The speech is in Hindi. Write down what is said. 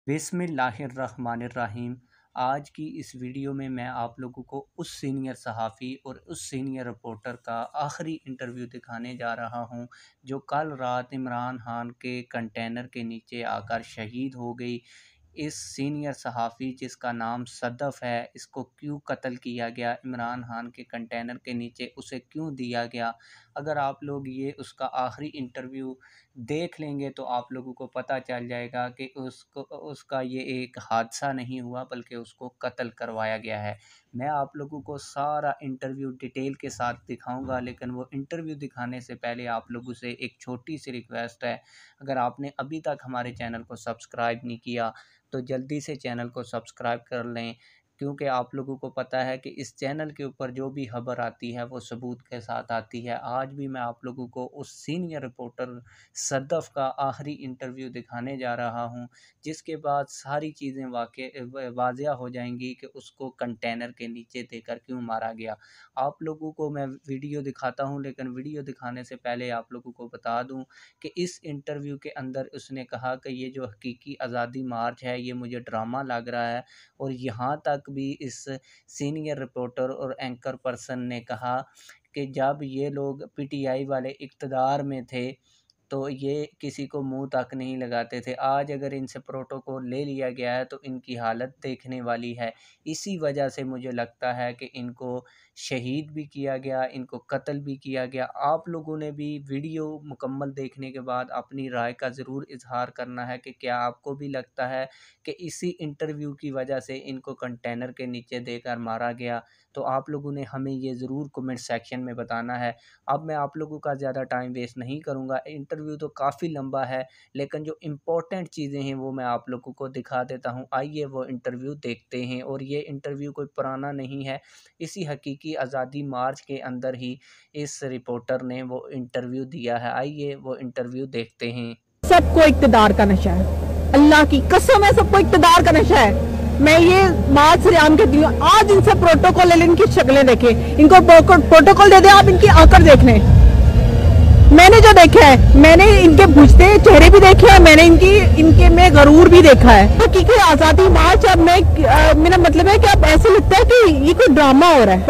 बिस्मिल्लाहिर्रहमानिर्रहीम। आज की इस वीडियो में मैं आप लोगों को उस सीनियर सहाफ़ी और उस सीनियर रिपोर्टर का आखिरी इंटरव्यू दिखाने जा रहा हूं जो कल रात इमरान खान के कंटेनर के नीचे आकर शहीद हो गई। इस सीनियर सहाफ़ी जिसका नाम सदफ़ है, इसको क्यों कत्ल किया गया, इमरान खान के कंटेनर के नीचे उसे क्यों दिया गया। अगर आप लोग ये उसका आखिरी इंटरव्यू देख लेंगे तो आप लोगों को पता चल जाएगा कि उसका ये एक हादसा नहीं हुआ बल्कि उसको कत्ल करवाया गया है। मैं आप लोगों को सारा इंटरव्यू डिटेल के साथ दिखाऊंगा, लेकिन वो इंटरव्यू दिखाने से पहले आप लोगों से एक छोटी सी रिक्वेस्ट है। अगर आपने अभी तक हमारे चैनल को सब्सक्राइब नहीं किया तो जल्दी से चैनल को सब्सक्राइब कर लें, क्योंकि आप लोगों को पता है कि इस चैनल के ऊपर जो भी खबर आती है वो सबूत के साथ आती है। आज भी मैं आप लोगों को उस सीनियर रिपोर्टर सदफ़ का आखिरी इंटरव्यू दिखाने जा रहा हूं, जिसके बाद सारी चीज़ें वाज़िया हो जाएंगी कि उसको कंटेनर के नीचे देकर क्यों मारा गया। आप लोगों को मैं वीडियो दिखाता हूं, लेकिन वीडियो दिखाने से पहले आप लोगों को बता दूं कि इस इंटरव्यू के अंदर उसने कहा कि ये जो हकीकी आज़ादी मार्च है ये मुझे ड्रामा लग रहा है। और यहाँ तक भी इस सीनियर रिपोर्टर और एंकर पर्सन ने कहा कि जब ये लोग पीटीआई वाले इक़्तिदार में थे तो ये किसी को मुंह तक नहीं लगाते थे। आज अगर इनसे प्रोटोकॉल ले लिया गया है तो इनकी हालत देखने वाली है। इसी वजह से मुझे लगता है कि इनको शहीद भी किया गया, इनको कत्ल भी किया गया। आप लोगों ने भी वीडियो मुकम्मल देखने के बाद अपनी राय का ज़रूर इजहार करना है कि क्या आपको भी लगता है कि इसी इंटरव्यू की वजह से इनको कंटेनर के नीचे देकर मारा गया। तो आप लोगों ने हमें ये ज़रूर कमेंट सेक्शन में बताना है। अब मैं आप लोगों का ज़्यादा टाइम वेस्ट नहीं करूँगा। इंटरव्यू तो काफ़ी लंबा है, लेकिन जो इम्पोर्टेंट चीज़ें हैं वो मैं आप लोगों को दिखा देता हूँ। आइए वो इंटरव्यू देखते हैं। और ये इंटरव्यू कोई पुराना नहीं है, इसी हकीकी आज़ादी मार्च के अंदर ही इस रिपोर्टर ने वो इंटरव्यू दिया है। आइए वो इंटरव्यू देखते हैं। सबको इक़्तिदार का नशा है, अल्लाह की कसम है, सबको इक़्तिदार का नशा है। मैं ये मार्च से आम कहती हूँ, आज इनसे प्रोटोकॉल ले लें, इनकी शक्लें देखें, इनको प्रोटोकॉल दे दें, आप इनकी आकर देख लें। मैंने जो देखा है, मैंने इनके बुझते चेहरे भी देखे हैं, मैंने इनके में गरूर भी देखा है। हकीकी आज़ादी मार्च अब मेरा मतलब है कि अब ऐसे लगता है कि ये कोई ड्रामा हो रहा है।